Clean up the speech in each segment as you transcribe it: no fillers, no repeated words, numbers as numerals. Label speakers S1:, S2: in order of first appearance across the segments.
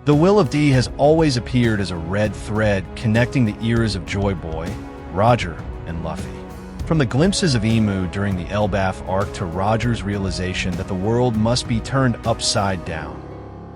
S1: The will of D has always appeared as a red thread connecting the eras of Joy Boy, Roger, and Luffy. From the glimpses of Emu during the Elbaf arc to Roger's realization that the world must be turned upside down,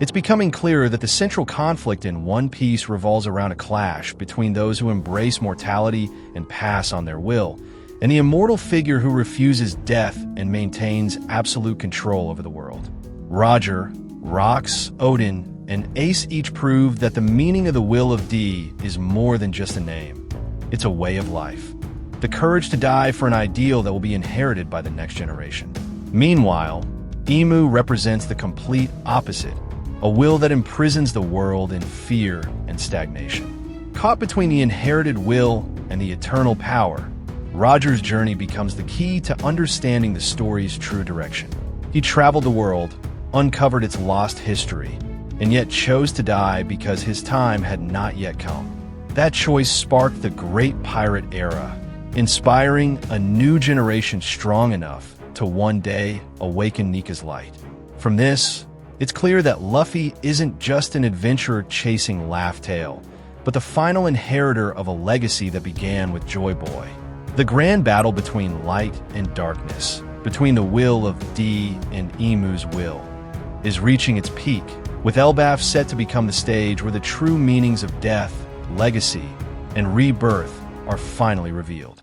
S1: it's becoming clearer that the central conflict in One Piece revolves around a clash between those who embrace mortality and pass on their will, and the immortal figure who refuses death and maintains absolute control over the world. Roger, Rox, Odin, and Ace each prove that the meaning of the will of D is more than just a name. It's a way of life. The courage to die for an ideal that will be inherited by the next generation. Meanwhile, Emu represents the complete opposite, a will that imprisons the world in fear and stagnation. Caught between the inherited will and the eternal power, Roger's journey becomes the key to understanding the story's true direction. He traveled the world, uncovered its lost history, and yet chose to die because his time had not yet come. That choice sparked the Great Pirate Era, inspiring a new generation strong enough to one day awaken Nika's light. From this, it's clear that Luffy isn't just an adventurer chasing Laugh Tale, but the final inheritor of a legacy that began with Joy Boy. The grand battle between light and darkness, between the will of D and Emu's will, is reaching its peak, with Elbaf set to become the stage where the true meanings of death, legacy, and rebirth are finally revealed.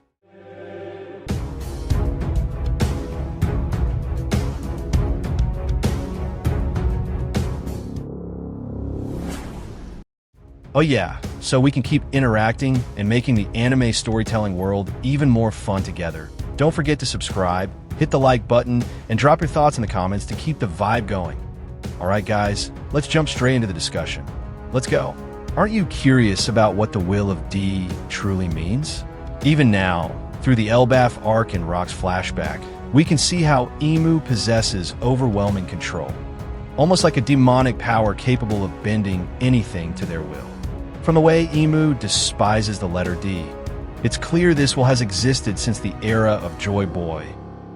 S1: Oh yeah, so we can keep interacting and making the anime storytelling world even more fun together. Don't forget to subscribe, hit the like button, and drop your thoughts in the comments to keep the vibe going. Alright guys, let's jump straight into the discussion. Let's go. Aren't you curious about what the will of D truly means? Even now, through the Elbaf arc and Rock's flashback, we can see how Emu possesses overwhelming control, almost like a demonic power capable of bending anything to their will. From the way Emu despises the letter D, it's clear this will has existed since the era of Joy Boy,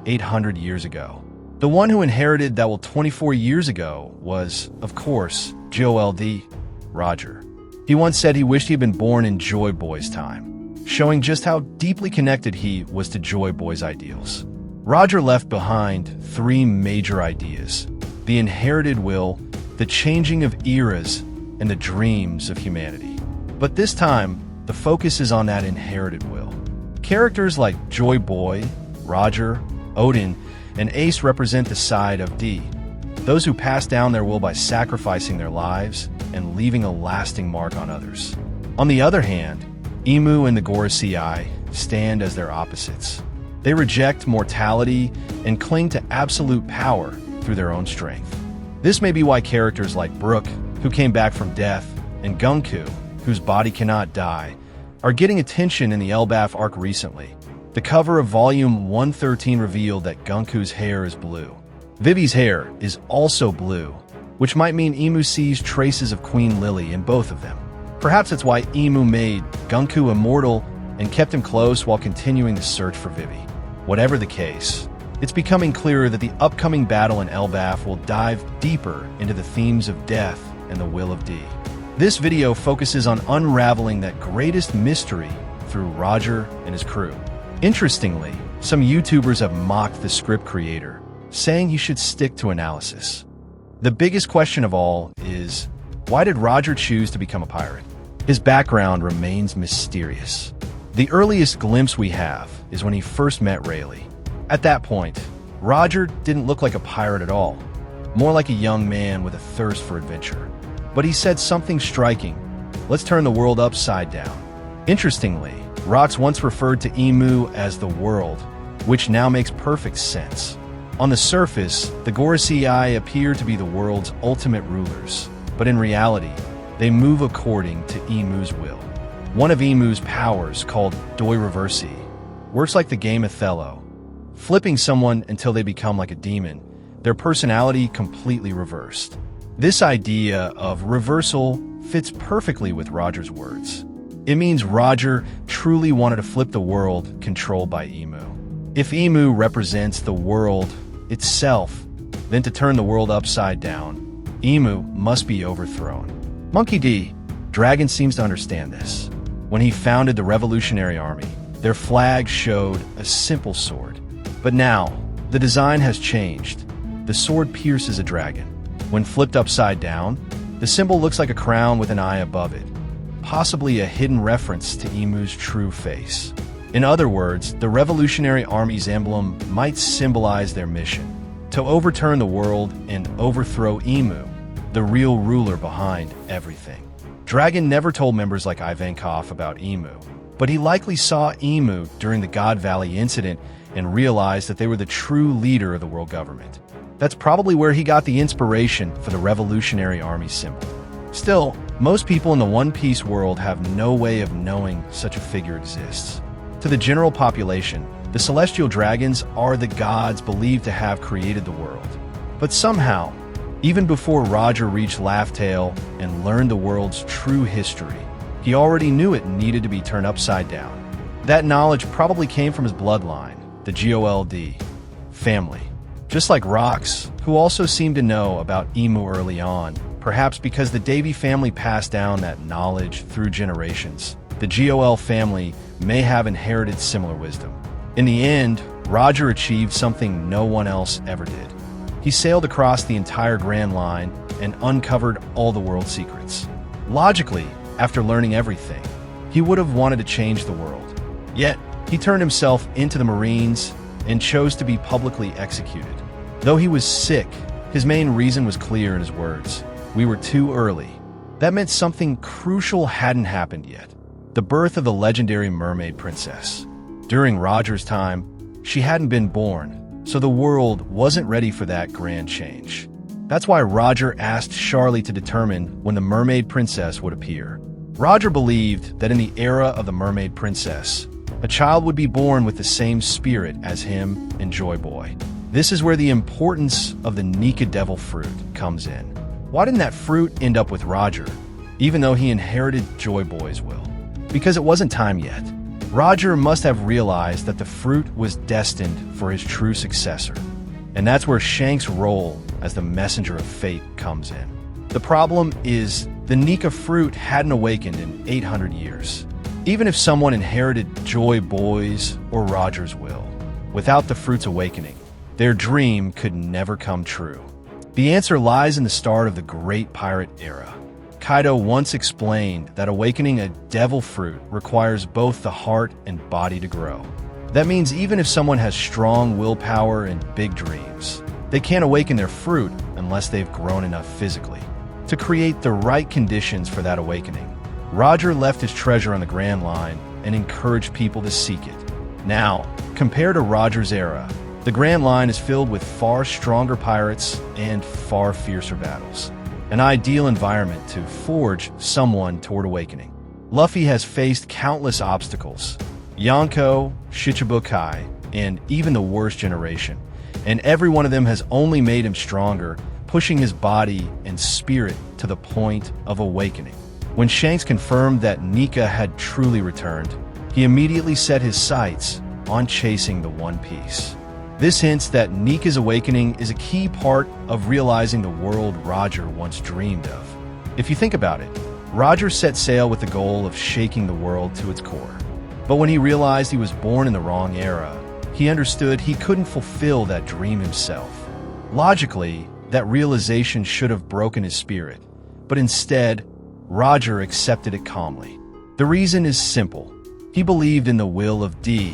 S1: 800 years ago. The one who inherited that will 24 years ago was, of course, Joel D. Roger. He once said he wished he had been born in Joy Boy's time, showing just how deeply connected he was to Joy Boy's ideals. Roger left behind three major ideas: the inherited will, the changing of eras, and the dreams of humanity. But this time, the focus is on that inherited will. Characters like Joy Boy, Roger, Odin, and Ace represent the side of D, those who pass down their will by sacrificing their lives and leaving a lasting mark on others. On the other hand, Emu and the Gorosei stand as their opposites. They reject mortality and cling to absolute power through their own strength. This may be why characters like Brook, who came back from death, and Gunku, whose body cannot die, are getting attention in the Elbaf arc recently. The cover of Volume 113 revealed that Gunku's hair is blue. Vivi's hair is also blue, which might mean Emu sees traces of Queen Lily in both of them. Perhaps that's why Emu made Gunku immortal and kept him close while continuing the search for Vivi. Whatever the case, it's becoming clearer that the upcoming battle in Elbaf will dive deeper into the themes of death and the will of D. This video focuses on unraveling that greatest mystery through Roger and his crew. Interestingly, some YouTubers have mocked the script creator, saying he should stick to analysis. The biggest question of all is, why did Roger choose to become a pirate? His background remains mysterious. The earliest glimpse we have is when he first met Rayleigh. At that point, Roger didn't look like a pirate at all, more like a young man with a thirst for adventure. But he said something striking: let's turn the world upside down. Interestingly, Rox once referred to Emu as the world, which now makes perfect sense. On the surface, the Gorosei appear to be the world's ultimate rulers, but in reality, they move according to Emu's will. One of Emu's powers, called Doi Reversi, works like the game Othello, flipping someone until they become like a demon, their personality completely reversed. This idea of reversal fits perfectly with Roger's words. It means Roger truly wanted to flip the world controlled by Emu. If Emu represents the world itself, then to turn the world upside down, Emu must be overthrown. Monkey D. Dragon seems to understand this. When he founded the Revolutionary Army, their flag showed a simple sword. But now, the design has changed. The sword pierces a dragon. When flipped upside down, the symbol looks like a crown with an eye above it, possibly a hidden reference to Emu's true face. In other words, the Revolutionary Army's emblem might symbolize their mission to overturn the world and overthrow Emu, the real ruler behind everything. Dragon never told members like Ivankov about Emu, but he likely saw Emu during the God Valley incident and realized that they were the true leader of the world government. That's probably where he got the inspiration for the Revolutionary Army symbol. Still, most people in the One Piece world have no way of knowing such a figure exists. To the general population, the celestial dragons are the gods believed to have created the world. But somehow, even before Roger reached Laugh Tale and learned the world's true history, he already knew it needed to be turned upside down. That knowledge probably came from his bloodline, the Gold family. Just like Rox, who also seemed to know about Emu early on, perhaps because the Davy family passed down that knowledge through generations. The Gold family may have inherited similar wisdom. In the end, Roger achieved something no one else ever did. He sailed across the entire Grand Line and uncovered all the world's secrets. Logically, after learning everything, he would have wanted to change the world. Yet, he turned himself into the Marines and chose to be publicly executed. Though he was sick, his main reason was clear in his words. We were too early. That meant something crucial hadn't happened yet. The birth of the legendary mermaid princess. During Roger's time, she hadn't been born, so the world wasn't ready for that grand change. That's why Roger asked Charlie to determine when the mermaid princess would appear. Roger believed that in the era of the mermaid princess, a child would be born with the same spirit as him and Joy Boy. This is where the importance of the Nika Devil fruit comes in. Why didn't that fruit end up with Roger, even though he inherited Joy Boy's will? Because it wasn't time yet. Roger must have realized that the fruit was destined for his true successor. And that's where Shanks' role as the messenger of fate comes in. The problem is, the Nika fruit hadn't awakened in 800 years. Even if someone inherited Joy Boy's or Roger's will, without the fruit's awakening, their dream could never come true. The answer lies in the start of the Great Pirate Era. Kaido once explained that awakening a devil fruit requires both the heart and body to grow. That means even if someone has strong willpower and big dreams, they can't awaken their fruit unless they've grown enough physically. To create the right conditions for that awakening, Roger left his treasure on the Grand Line and encouraged people to seek it. Now, compared to Roger's era, the Grand Line is filled with far stronger pirates and far fiercer battles. An ideal environment to forge someone toward awakening. Luffy has faced countless obstacles, Yonko, Shichibukai, and even the worst generation, and every one of them has only made him stronger, pushing his body and spirit to the point of awakening. When Shanks confirmed that Nika had truly returned, he immediately set his sights on chasing the One Piece. This hints that Nika's awakening is a key part of realizing the world Roger once dreamed of. If you think about it, Roger set sail with the goal of shaking the world to its core. But when he realized he was born in the wrong era, he understood he couldn't fulfill that dream himself. Logically, that realization should have broken his spirit, but instead, Roger accepted it calmly. The reason is simple. He believed in the will of D,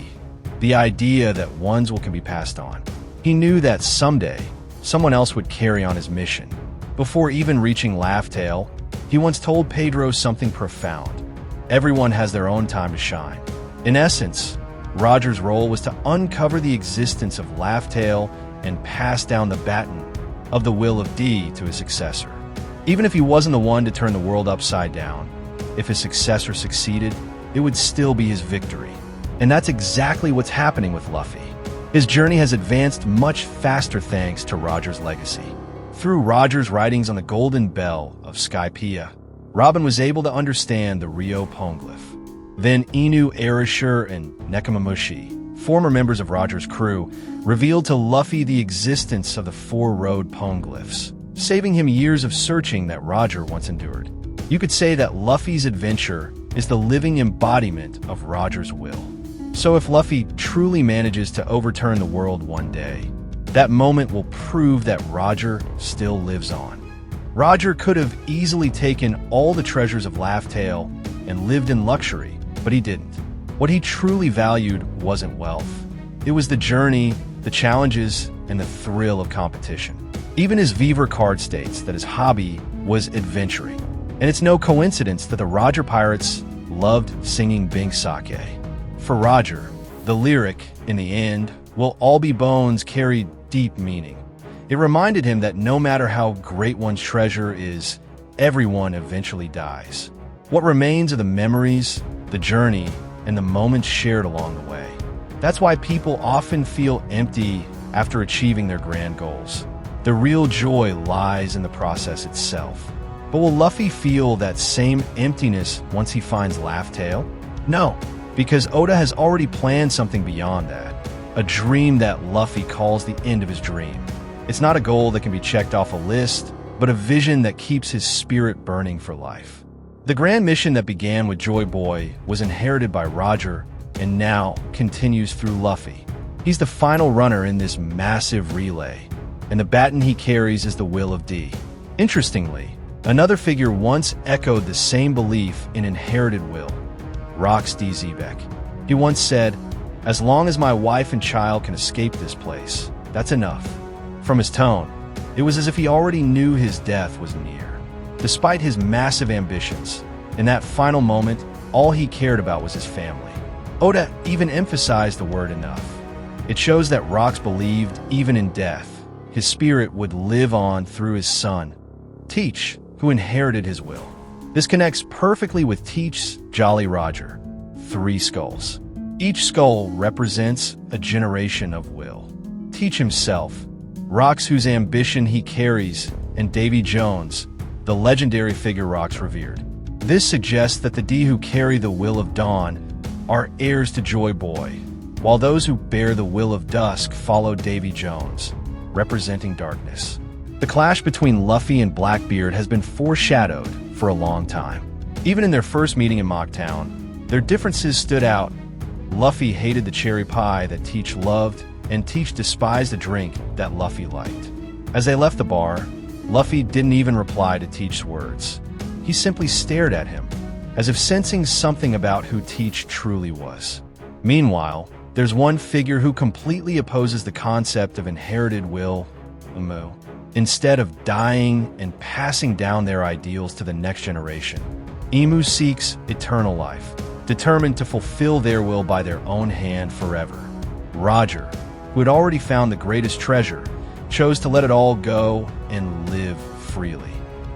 S1: the idea that one's will can be passed on. He knew that someday, someone else would carry on his mission. Before even reaching Laugh Tale, he once told Pedro something profound. Everyone has their own time to shine. In essence, Roger's role was to uncover the existence of Laugh Tale and pass down the baton of the will of D to his successor. Even if he wasn't the one to turn the world upside down, if his successor succeeded, it would still be his victory. And that's exactly what's happening with Luffy. His journey has advanced much faster thanks to Roger's legacy. Through Roger's writings on the Golden Bell of Skypiea, Robin was able to understand the Rio Poneglyph. Then Inu Erashur and Nekomamushi, former members of Roger's crew, revealed to Luffy the existence of the Four-Road Poneglyphs, saving him years of searching that Roger once endured. You could say that Luffy's adventure is the living embodiment of Roger's will. So if Luffy truly manages to overturn the world one day, that moment will prove that Roger still lives on. Roger could have easily taken all the treasures of Laugh Tale and lived in luxury, but he didn't. What he truly valued wasn't wealth. It was the journey, the challenges, and the thrill of competition. Even his Weaver card states that his hobby was adventuring. And it's no coincidence that the Roger Pirates loved singing Bink Sake. For Roger, the lyric, in the end, will all be bones carried deep meaning. It reminded him that no matter how great one's treasure is, everyone eventually dies. What remains are the memories, the journey, and the moments shared along the way. That's why people often feel empty after achieving their grand goals. The real joy lies in the process itself. But will Luffy feel that same emptiness once he finds Laugh Tale? No, because Oda has already planned something beyond that. A dream that Luffy calls the end of his dream. It's not a goal that can be checked off a list, but a vision that keeps his spirit burning for life. The grand mission that began with Joy Boy was inherited by Roger and now continues through Luffy. He's the final runner in this massive relay, and the baton he carries is the will of D. Interestingly, another figure once echoed the same belief in inherited will, Rox D. Zebek. He once said, "As long as my wife and child can escape this place, that's enough." From his tone, it was as if he already knew his death was near. Despite his massive ambitions, in that final moment, all he cared about was his family. Oda even emphasized the word enough. It shows that Rox believed, even in death, his spirit would live on through his son, Teach, who inherited his will. This connects perfectly with Teach's Jolly Roger, 3 skulls. Each skull represents a generation of will. Teach himself, Rox whose ambition he carries, and Davy Jones, the legendary figure Rox revered. This suggests that the D who carry the will of Dawn are heirs to Joy Boy, while those who bear the will of Dusk follow Davy Jones, representing darkness. The clash between Luffy and Blackbeard has been foreshadowed for a long time. Even in their first meeting in Mocktown, their differences stood out. Luffy hated the cherry pie that Teach loved, and Teach despised the drink that Luffy liked. As they left the bar, Luffy didn't even reply to Teach's words. He simply stared at him, as if sensing something about who Teach truly was. Meanwhile, there's one figure who completely opposes the concept of inherited will, Umu. Instead of dying and passing down their ideals to the next generation, Emu seeks eternal life, determined to fulfill their will by their own hand forever. Roger, who had already found the greatest treasure, chose to let it all go and live freely.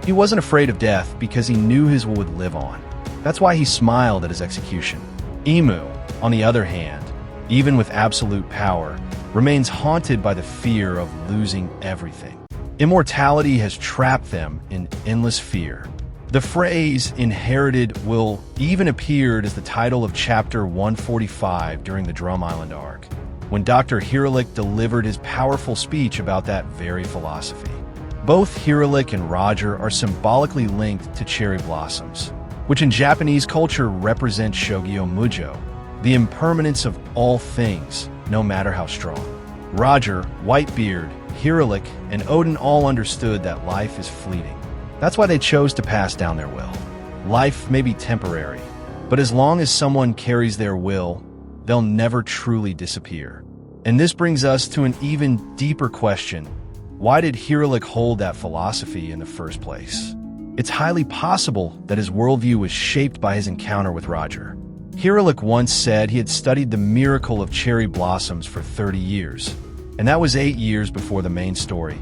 S1: He wasn't afraid of death because he knew his will would live on. That's why he smiled at his execution. Emu, on the other hand, even with absolute power, remains haunted by the fear of losing everything. Immortality has trapped them in endless fear. The phrase inherited will even appeared as the title of chapter 145 during the Drum Island arc, when Dr. Hiralik delivered his powerful speech about that very philosophy. Both Hiralik and Roger are symbolically linked to cherry blossoms, which in Japanese culture represent Shogyo Mujo, the impermanence of all things, no matter how strong. Roger, Whitebeard, Hiralik, and Odin all understood that life is fleeting. That's why they chose to pass down their will. Life may be temporary, but as long as someone carries their will, they'll never truly disappear. And this brings us to an even deeper question. Why did Hiralik hold that philosophy in the first place? It's highly possible that his worldview was shaped by his encounter with Roger. Hiralik once said he had studied the miracle of cherry blossoms for 30 years, and that was 8 years before the main story,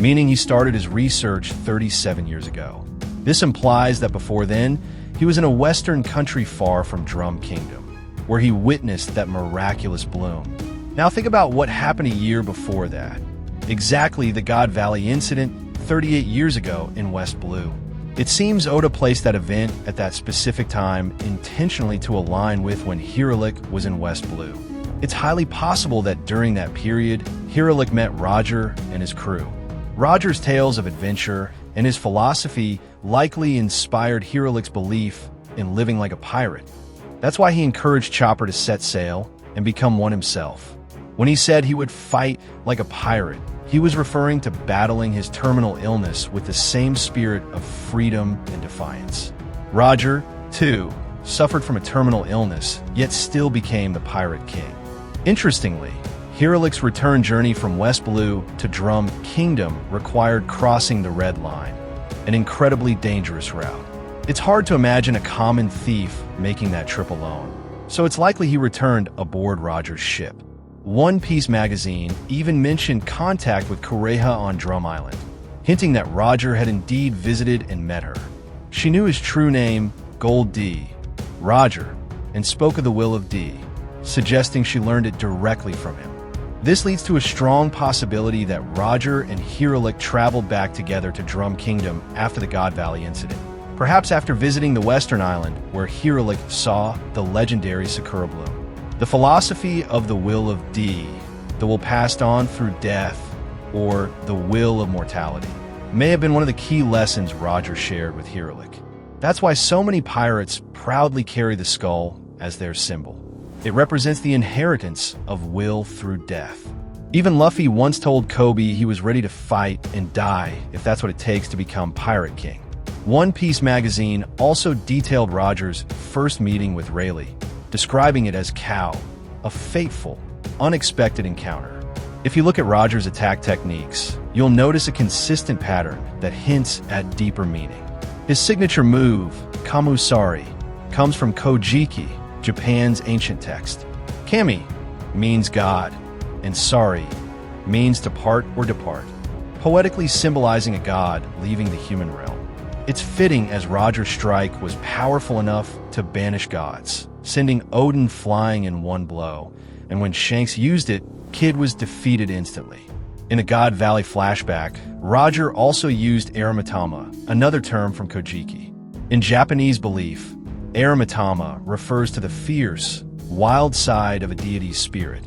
S1: meaning he started his research 37 years ago. This implies that before then, he was in a western country far from Drum Kingdom, where he witnessed that miraculous bloom. Now think about what happened a year before that. Exactly the God Valley incident 38 years ago in West Blue. It seems Oda placed that event at that specific time intentionally to align with when Hiralik was in West Blue. It's highly possible that during that period, Hiralik met Roger and his crew. Roger's tales of adventure and his philosophy likely inspired Hirolik's belief in living like a pirate. That's why he encouraged Chopper to set sail and become one himself. When he said he would fight like a pirate, he was referring to battling his terminal illness with the same spirit of freedom and defiance. Roger, too, suffered from a terminal illness, yet still became the Pirate King. Interestingly, Hirolik's return journey from West Blue to Drum Kingdom required crossing the Red Line, an incredibly dangerous route. It's hard to imagine a common thief making that trip alone, so it's likely he returned aboard Roger's ship. One Piece magazine even mentioned contact with Kureha on Drum Island, hinting that Roger had indeed visited and met her. She knew his true name, Gold D, Roger, and spoke of the will of D, suggesting she learned it directly from him. This leads to a strong possibility that Roger and Hirolik traveled back together to Drum Kingdom after the God Valley incident, perhaps after visiting the Western Island where Hirolik saw the legendary Sakura bloom. The philosophy of the will of D, the will passed on through death, or the will of mortality, may have been one of the key lessons Roger shared with Hirolik. That's why so many pirates proudly carry the skull as their symbol. It represents the inheritance of will through death. Even Luffy once told Kobe he was ready to fight and die if that's what it takes to become Pirate King. One Piece magazine also detailed Roger's first meeting with Rayleigh, describing it as Cow, a fateful, unexpected encounter. If you look at Roger's attack techniques, you'll notice a consistent pattern that hints at deeper meaning. His signature move, Kamusari, comes from Kojiki, Japan's ancient text. Kami means God, and Sari means to part or depart, poetically symbolizing a god leaving the human realm. It's fitting as Roger's strike was powerful enough to banish gods, sending Odin flying in one blow, and when Shanks used it, Kid was defeated instantly. In a God Valley flashback, Roger also used Aramitama, another term from Kojiki. In Japanese belief, Aramitama refers to the fierce, wild side of a deity's spirit,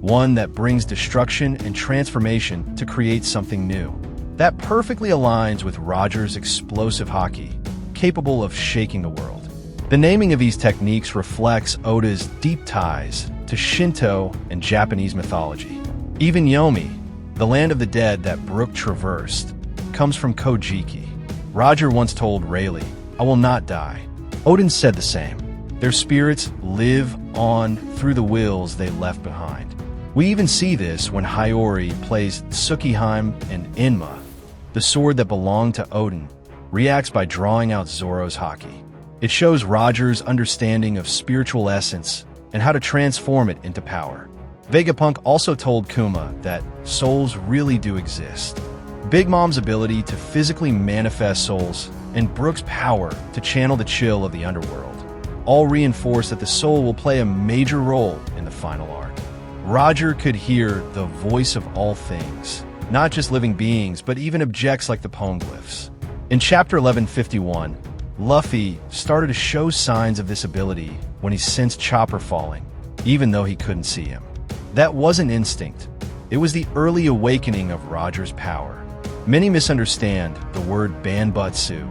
S1: one that brings destruction and transformation to create something new. That perfectly aligns with Roger's explosive haki, capable of shaking the world. The naming of these techniques reflects Oda's deep ties to Shinto and Japanese mythology. Even Yomi, the land of the dead that Brook traversed, comes from Kojiki. Roger once told Rayleigh, "I will not die." Odin said the same. Their spirits live on through the wills they left behind. We even see this when Hiyori plays Tsukiheim and Inma, the sword that belonged to Odin, reacts by drawing out Zoro's haki. It shows Roger's understanding of spiritual essence and how to transform it into power. Vegapunk also told Kuma that souls really do exist. Big Mom's ability to physically manifest souls and Brook's power to channel the chill of the underworld all reinforce that the soul will play a major role in the final arc. Roger could hear the voice of all things, not just living beings, but even objects like the poneglyphs. In Chapter 1151, Luffy started to show signs of this ability when he sensed Chopper falling, even though he couldn't see him. That wasn't instinct. It was the early awakening of Roger's power. Many misunderstand the word banbutsu,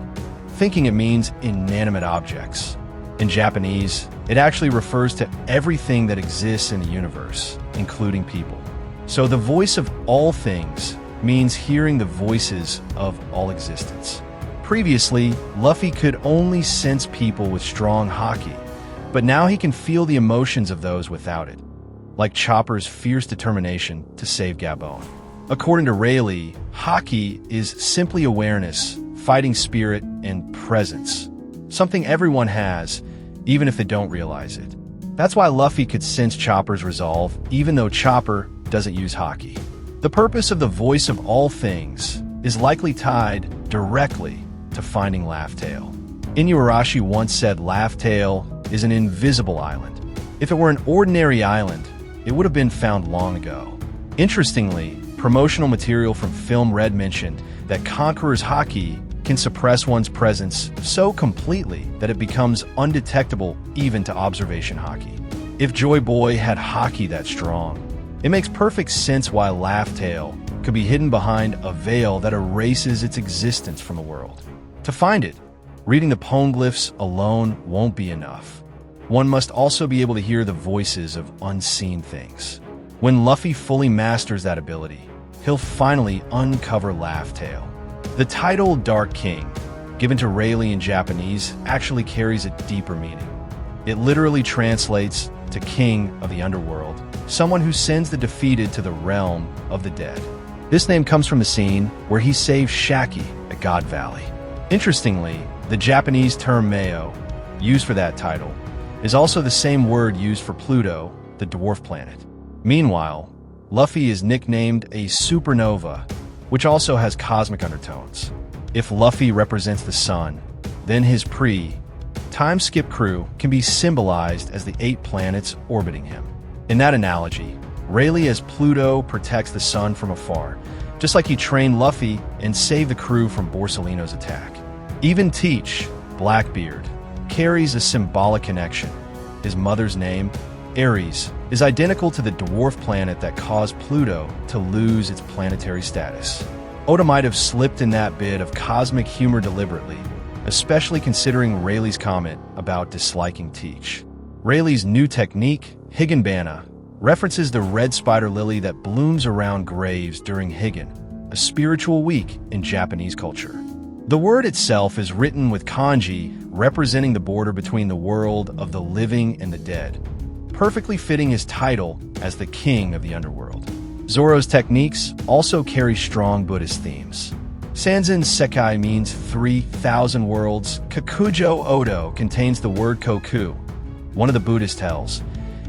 S1: thinking it means inanimate objects. In Japanese, it actually refers to everything that exists in the universe, including people. So the voice of all things means hearing the voices of all existence. Previously, Luffy could only sense people with strong haki, but now he can feel the emotions of those without it, like Chopper's fierce determination to save Gabon. According to Rayleigh, haki is simply awareness, fighting spirit, and presence, something everyone has, even if they don't realize it. That's why Luffy could sense Chopper's resolve, even though Chopper doesn't use haki. The purpose of the voice of all things is likely tied directly to finding Laugh Tale. Inuarashi once said Laugh Tale is an invisible island. If it were an ordinary island, it would have been found long ago. Interestingly, promotional material from Film Red mentioned that Conqueror's haki can suppress one's presence so completely that it becomes undetectable even to observation haki. If Joy Boy had haki that strong, it makes perfect sense why Laugh Tale could be hidden behind a veil that erases its existence from the world. To find it, reading the poneglyphs alone won't be enough. One must also be able to hear the voices of unseen things. When Luffy fully masters that ability, he'll finally uncover Laugh Tale. The title Dark King, given to Rayleigh in Japanese, actually carries a deeper meaning. It literally translates to King of the Underworld, someone who sends the defeated to the realm of the dead. This name comes from the scene where he saved Shaki at God Valley. Interestingly, the Japanese term Meo, used for that title, is also the same word used for Pluto, the dwarf planet. Meanwhile, Luffy is nicknamed a supernova, which also has cosmic undertones. If Luffy represents the sun, then his time skip crew can be symbolized as the 8 planets orbiting him. In that analogy, Rayleigh as Pluto protects the sun from afar, just like he trained Luffy and saved the crew from Borsalino's attack. Even Teach, Blackbeard, carries a symbolic connection. His mother's name, Ares, is identical to the dwarf planet that caused Pluto to lose its planetary status. Oda might have slipped in that bit of cosmic humor deliberately, especially considering Rayleigh's comment about disliking Teach. Rayleigh's new technique, Higanbana, references the red spider lily that blooms around graves during Higan, a spiritual week in Japanese culture. The word itself is written with kanji, representing the border between the world of the living and the dead, perfectly fitting his title as the King of the Underworld. Zoro's techniques also carry strong Buddhist themes. Sanzen Sekai means 3,000 worlds. Kakujo Odo contains the word Koku, one of the Buddhist hells,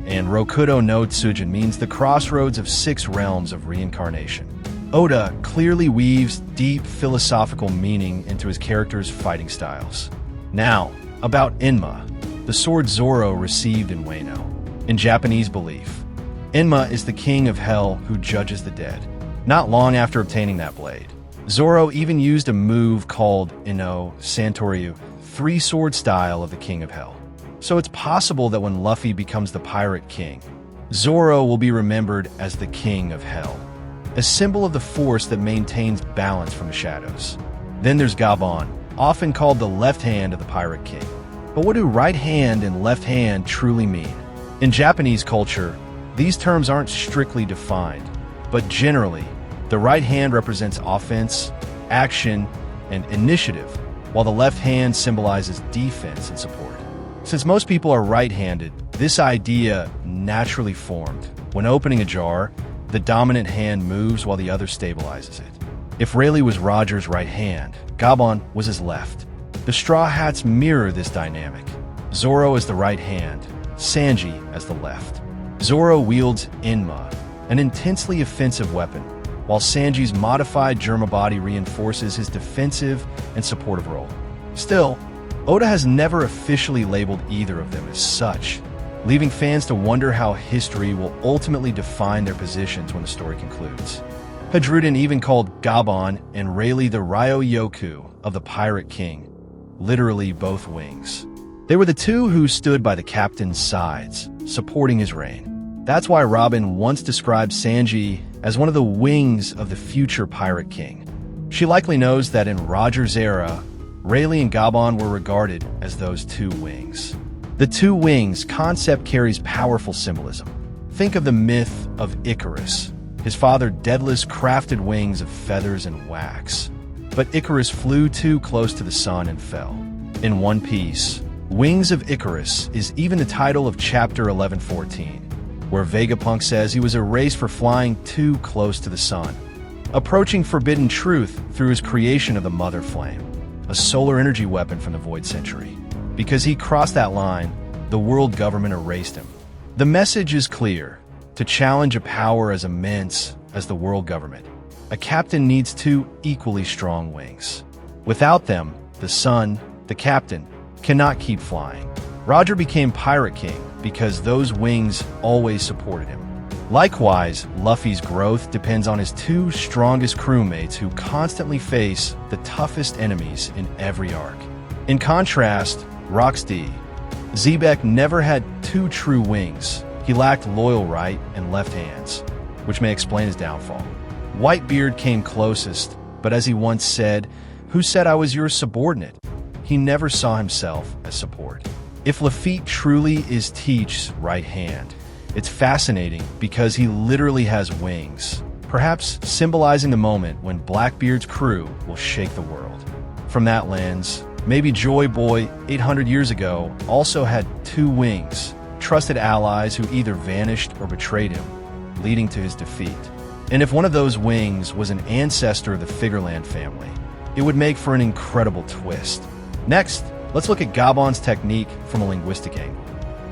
S1: and Rokudo no Tsujin means the crossroads of 6 realms of reincarnation. Oda clearly weaves deep philosophical meaning into his characters' fighting styles. Now, about Enma, the sword Zoro received in Wano. In Japanese belief, Enma is the king of hell who judges the dead. Not long after obtaining that blade, Zoro even used a move called Ino Santoryu, 3-sword style of the king of hell. So it's possible that when Luffy becomes the pirate king, Zoro will be remembered as the king of hell, a symbol of the force that maintains balance from the shadows. Then there's Gabon, often called the left hand of the pirate king. But what do right hand and left hand truly mean? In Japanese culture, these terms aren't strictly defined, but generally, the right hand represents offense, action, and initiative, while the left hand symbolizes defense and support. Since most people are right-handed, this idea naturally formed. When opening a jar, the dominant hand moves while the other stabilizes it. If Rayleigh was Roger's right hand, Gabon was his left. The Straw Hats mirror this dynamic. Zoro as the right hand, Sanji as the left. Zoro wields Enma, an intensely offensive weapon, while Sanji's modified Germa body reinforces his defensive and supportive role. Still, Oda has never officially labeled either of them as such, leaving fans to wonder how history will ultimately define their positions when the story concludes. Hadrudin even called Gabon and Rayleigh the Ryo-Yoku of the Pirate King, literally both wings. They were the two who stood by the captain's sides, supporting his reign. That's why Robin once described Sanji as one of the wings of the future Pirate King. She likely knows that in Roger's era, Rayleigh and Gabon were regarded as those 2 wings. The 2 wings concept carries powerful symbolism. Think of the myth of Icarus. His father Daedalus crafted wings of feathers and wax, but Icarus flew too close to the sun and fell. In One Piece, Wings of Icarus is even the title of chapter 1114, where Vegapunk says he was erased for flying too close to the sun, approaching forbidden truth through his creation of the Mother Flame, a solar energy weapon from the Void Century. Because he crossed that line, the world government erased him. The message is clear. To challenge a power as immense as the world government, a captain needs 2 equally strong wings. Without them, the sun, the captain, cannot keep flying. Roger became Pirate King because those wings always supported him. Likewise, Luffy's growth depends on his 2 strongest crewmates who constantly face the toughest enemies in every arc. In contrast, Rocksteady, Zebek never had 2 true wings. He lacked loyal right and left hands, which may explain his downfall. Whitebeard came closest, but as he once said, Who said I was your subordinate? He never saw himself as support. If Lafitte truly is Teach's right hand, it's fascinating because he literally has wings, perhaps symbolizing the moment when Blackbeard's crew will shake the world. From that lens, maybe Joy Boy 800 years ago also had two wings, trusted allies who either vanished or betrayed him, leading to his defeat. And if one of those wings was an ancestor of the Figureland family, it would make for an incredible twist. Next, let's look at Gabon's technique from a linguistic angle.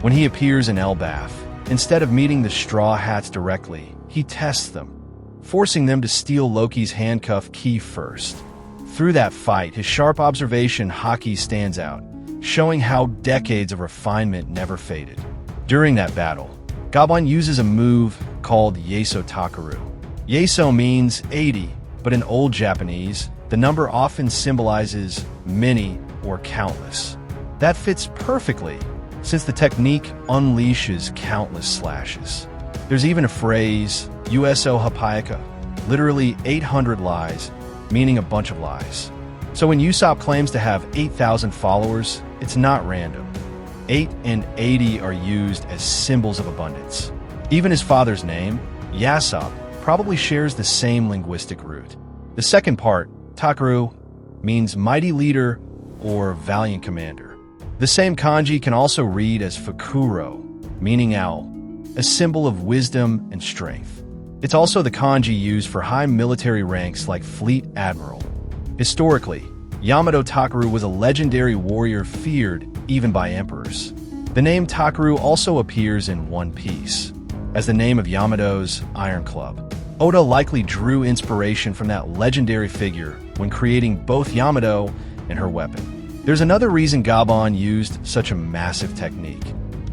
S1: When he appears in Elbaf, instead of meeting the Straw Hats directly, he tests them, forcing them to steal Loki's handcuff key first. Through that fight, his sharp observation haki stands out, showing how decades of refinement never faded. During that battle, Gabon uses a move called Yeso Takaru. Yeso means 80, but in Old Japanese, the number often symbolizes many or countless. That fits perfectly, since the technique unleashes countless slashes. There's even a phrase, USO Hapayaka, literally 800 lies, meaning a bunch of lies. So when Usopp claims to have 8,000 followers, it's not random. 8 and 80 are used as symbols of abundance. Even his father's name, Yasop, probably shares the same linguistic root. The second part, Takaru, means mighty leader or valiant commander. The same kanji can also read as Fukuro, meaning owl, a symbol of wisdom and strength. It's also the kanji used for high military ranks like Fleet Admiral. Historically, Yamato Takaru was a legendary warrior feared even by emperors. The name Takaru also appears in One Piece as the name of Yamato's Iron Club. Oda likely drew inspiration from that legendary figure when creating both Yamato and her weapon. There's another reason Gabon used such a massive technique.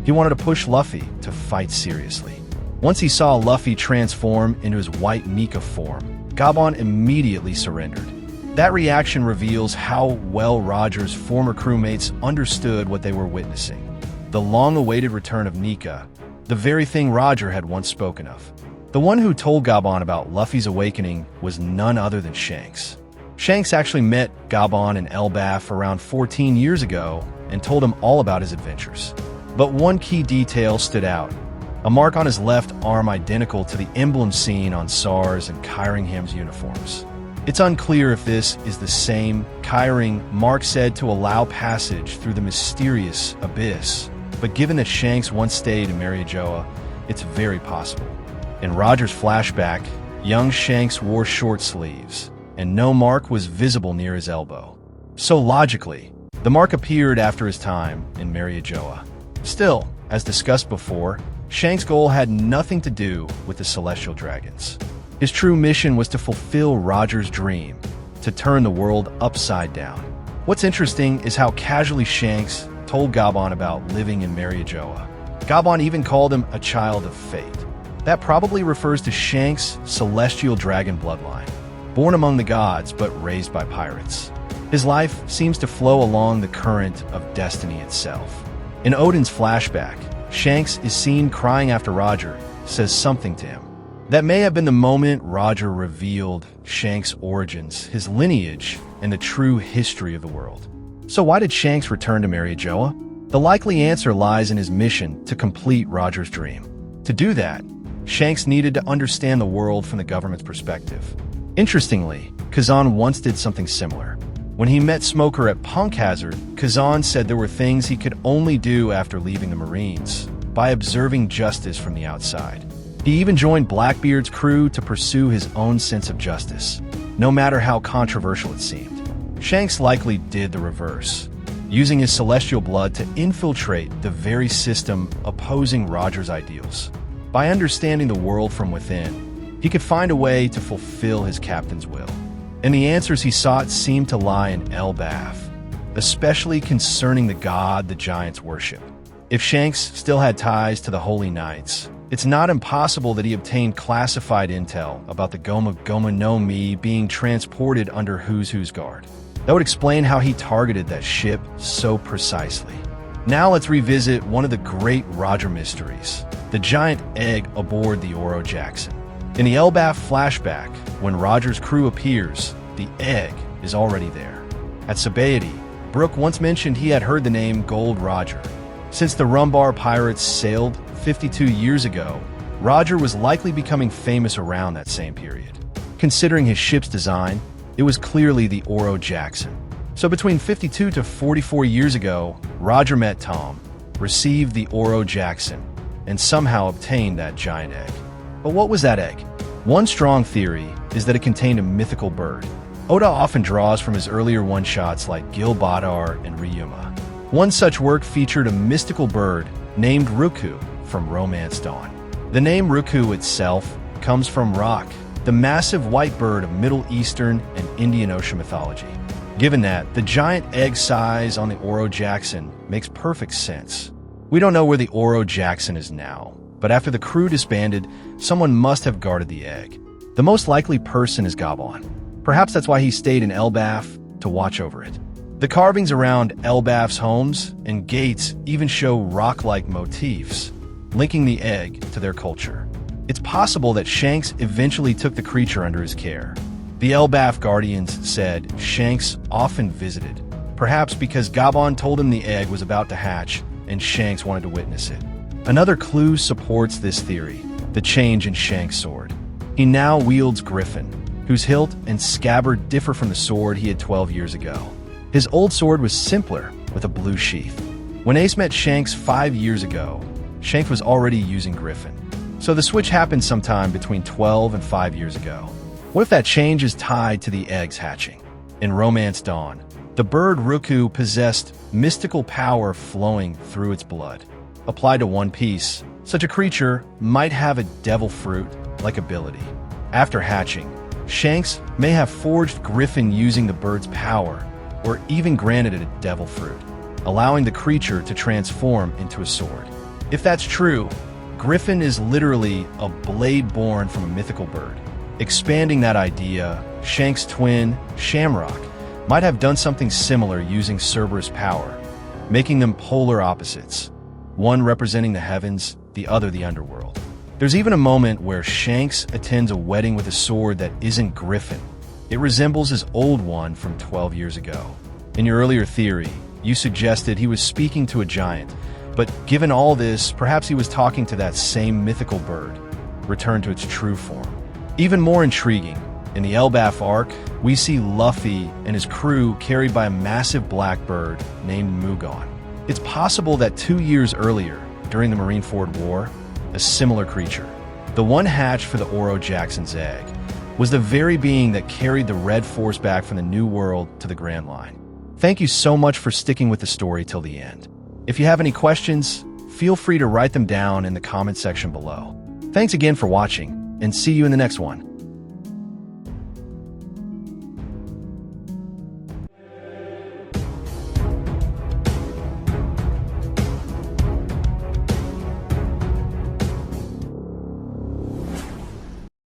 S1: He wanted to push Luffy to fight seriously. Once he saw Luffy transform into his white Nika form, Gabon immediately surrendered. That reaction reveals how well Roger's former crewmates understood what they were witnessing. The long-awaited return of Nika, the very thing Roger had once spoken of. The one who told Gabon about Luffy's awakening was none other than Shanks. Shanks actually met Gabon in Elbaf around 14 years ago and told him all about his adventures. But one key detail stood out, a mark on his left arm identical to the emblem seen on Sar's and Kyringham's uniforms. It's unclear if this is the same Kyring mark said to allow passage through the mysterious abyss, but given that Shanks once stayed in Mariajoa, it's very possible. In Roger's flashback, young Shanks wore short sleeves, and no mark was visible near his elbow. So logically, the mark appeared after his time in Mariajoa. Still, as discussed before, Shanks' goal had nothing to do with the Celestial Dragons. His true mission was to fulfill Roger's dream, to turn the world upside down. What's interesting is how casually Shanks told Gabon about living in Mariajoa. Gabon even called him a child of fate. That probably refers to Shanks' celestial dragon bloodline, born among the gods but raised by pirates. His life seems to flow along the current of destiny itself. In Odin's flashback, Shanks is seen crying after Roger says something to him. That may have been the moment Roger revealed Shanks' origins, his lineage, and the true history of the world. So why did Shanks return to Mariajoa? The likely answer lies in his mission to complete Roger's dream. To do that, Shanks needed to understand the world from the government's perspective. Interestingly, Kazan once did something similar. When he met Smoker at Punk Hazard, Kazan said there were things he could only do after leaving the Marines, by observing justice from the outside. He even joined Blackbeard's crew to pursue his own sense of justice, no matter how controversial it seemed. Shanks likely did the reverse, using his celestial blood to infiltrate the very system opposing Roger's ideals. By understanding the world from within, he could find a way to fulfill his captain's will. And the answers he sought seemed to lie in Elbaf, especially concerning the god the giants worship. If Shanks still had ties to the Holy Knights, it's not impossible that he obtained classified intel about the Goma Goma no Mi being transported under Who's guard. That would explain how he targeted that ship so precisely. Now let's revisit one of the great Roger mysteries, the giant egg aboard the Oro Jackson. In the Elbaf flashback, when Roger's crew appears, the egg is already there. At Sabaody, Brooke once mentioned he had heard the name Gold Roger. Since the Rumbar pirates sailed 52 years ago, Roger was likely becoming famous around that same period. Considering his ship's design, it was clearly the Oro Jackson. So between 52 to 44 years ago, Roger met Tom, received the Oro Jackson, and somehow obtained that giant egg. But what was that egg? One strong theory is that it contained a mythical bird. Oda often draws from his earlier one-shots like Gil Badar and Ryuma. One such work featured a mystical bird named Ruku from Romance Dawn. The name Ruku itself comes from Rak, the massive white bird of Middle Eastern and Indian Ocean mythology. Given that, the giant egg size on the Oro Jackson makes perfect sense. We don't know where the Oro Jackson is now, but after the crew disbanded, someone must have guarded the egg. The most likely person is Gabon. Perhaps that's why he stayed in Elbaf to watch over it. The carvings around Elbaf's homes and gates even show rock-like motifs, linking the egg to their culture. It's possible that Shanks eventually took the creature under his care. The Elbaf Guardians said Shanks often visited, perhaps because Gabon told him the egg was about to hatch and Shanks wanted to witness it. Another clue supports this theory, the change in Shanks' sword. He now wields Griffin, whose hilt and scabbard differ from the sword he had 12 years ago. His old sword was simpler, with a blue sheath. When Ace met Shanks 5 years ago, Shanks was already using Griffin. So the switch happened sometime between 12 and 5 years ago. What if that change is tied to the eggs hatching? In Romance Dawn, the bird Ruku possessed mystical power flowing through its blood. Applied to One Piece, such a creature might have a devil fruit-like ability. After hatching, Shanks may have forged Griffin using the bird's power, or even granted it a devil fruit, allowing the creature to transform into a sword. If that's true, Griffin is literally a blade born from a mythical bird. Expanding that idea, Shanks' twin, Shamrock, might have done something similar using Cerberus' power, making them polar opposites, one representing the heavens, the other the underworld. There's even a moment where Shanks attends a wedding with a sword that isn't Griffin. It resembles his old one from 12 years ago. In your earlier theory, you suggested he was speaking to a giant, but given all this, perhaps he was talking to that same mythical bird, returned to its true form. Even more intriguing, in the Elbaf arc, we see Luffy and his crew carried by a massive black bird named Mugon. It's possible that 2 years earlier, during the Marineford War, a similar creature, the one hatched for the Oro Jackson's egg, was the very being that carried the Red Force back from the New World to the Grand Line. Thank you so much for sticking with the story till the end. If you have any questions, feel free to write them down in the comment section below. Thanks again for watching, and see you in the next one.